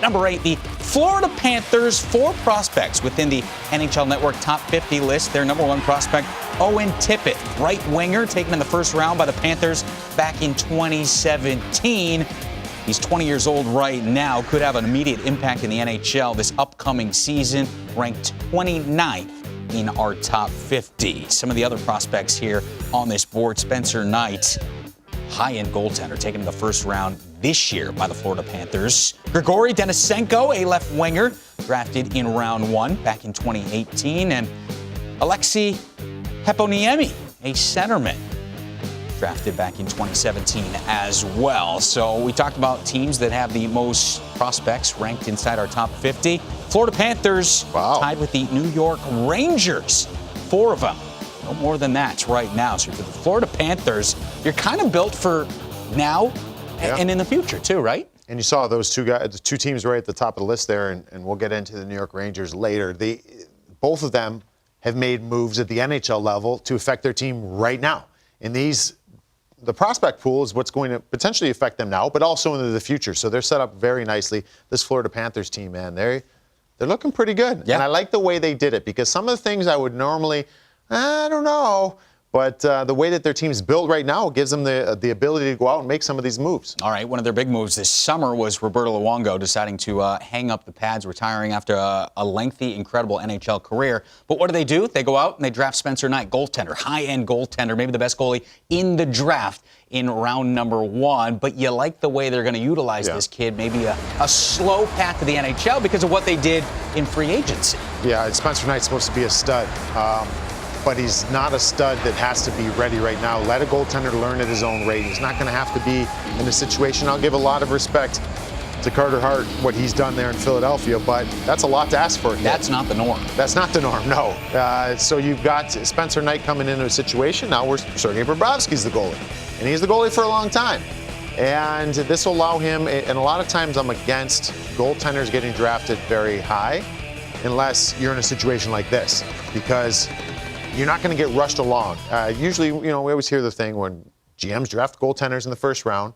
number 8, the Florida Panthers, 4 prospects within the NHL Network top 50 list. Their number 1 prospect, Owen Tippett, right winger, taken in the first round by the Panthers back in 2017. He's 20 years old right now, could have an immediate impact in the NHL this upcoming season, ranked 29th in our top 50. Some of the other prospects here on this board, Spencer Knight, high-end goaltender, taken in the first round this year by the Florida Panthers. Grigory Denisenko, a left winger, drafted in round 1 back in 2018. And Alexei Heponiemi, a centerman, drafted back in 2017 as well. So we talked about teams that have the most prospects ranked inside our top 50. Florida Panthers tied with the New York Rangers, 4 of them. No more than that right now. So for the Florida Panthers, you're kind of built for now and in the future too, right? And you saw those two guys, the 2 teams right at the top of the list there, and we'll get into the New York Rangers later. Both of them have made moves at the NHL level to affect their team right now. And the prospect pool is what's going to potentially affect them now, but also into the future. So they're set up very nicely. This Florida Panthers team, man, they're looking pretty good. Yeah. And I like the way they did it, because some of the things I would normally, I don't know, but the way that their team's built right now gives them the ability to go out and make some of these moves. All right, one of their big moves this summer was Roberto Luongo deciding to hang up the pads, retiring after a lengthy, incredible NHL career. But what do? They go out and they draft Spencer Knight, goaltender, high-end goaltender, maybe the best goalie in the draft in round number 1. But you like the way they're going to utilize this kid, maybe a slow path to the NHL because of what they did in free agency. Yeah, Spencer Knight's supposed to be a stud. But he's not a stud that has to be ready right now. Let a goaltender learn at his own rate. He's not going to have to be in a situation. I'll give a lot of respect to Carter Hart, what he's done there in Philadelphia, but that's a lot to ask for. That's not the norm. That's not the norm, no. So you've got Spencer Knight coming into a situation now where Sergei Bobrovsky's the goalie, and he's the goalie for a long time. And this will allow him, and a lot of times I'm against goaltenders getting drafted very high unless you're in a situation like this, because you're not going to get rushed along. Usually, we always hear the thing when GMs draft goaltenders in the first round.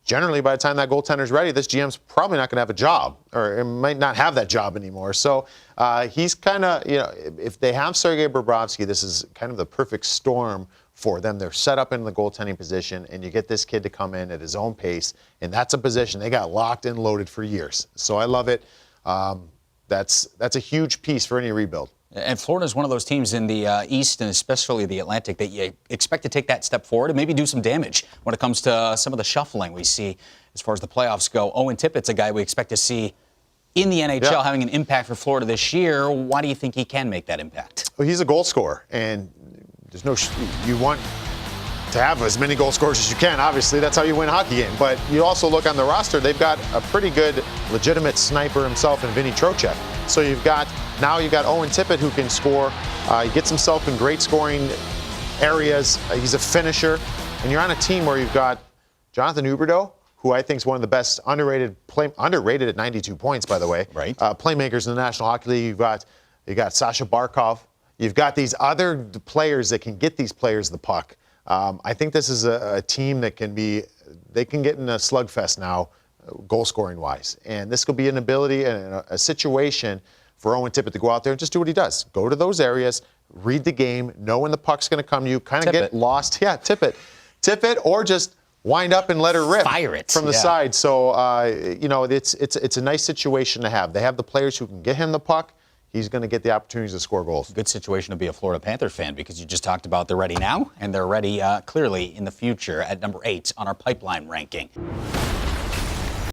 Generally, by the time that goaltender's ready, this GM's probably not going to have a job, or it might not have that job anymore. So he's kind of, if they have Sergei Bobrovsky, this is kind of the perfect storm for them. They're set up in the goaltending position, and you get this kid to come in at his own pace, and that's a position they got locked and loaded for years. So I love it. That's a huge piece for any rebuild. And Florida is one of those teams in the East, and especially the Atlantic, that you expect to take that step forward and maybe do some damage when it comes to some of the shuffling we see as far as the playoffs go. Owen Tippett's a guy we expect to see in the NHL having an impact for Florida this year. Why do you think he can make that impact? Well, he's a goal scorer, and there's no you want to have as many goal scorers as you can. Obviously, that's how you win a hockey game. But you also look on the roster, they've got a pretty good, legitimate sniper himself in Vinny Trocheck. So you've got Owen Tippett, who can score. He gets himself in great scoring areas. He's a finisher. And you're on a team where you've got Jonathan Huberdeau, who I think is one of the best underrated at 92 points, by the way. Right. Playmakers in the National Hockey League. You got Sasha Barkov. You've got these other players that can get these players the puck. I think this is a team that they can get in a slugfest now, goal scoring wise. And this could be an ability and a situation for Owen Tippett to go out there and just do what he does. Go to those areas, read the game, know when the puck's going to come to you, kind of get lost. Yeah, tip it, or just wind up and let her rip. Fire it from the side. So, it's a nice situation to have. They have the players who can get him the puck. He's going to get the opportunities to score goals. Good situation to be a Florida Panther fan, because you just talked about they're ready now, and they're ready clearly in the future at number 8 on our pipeline ranking.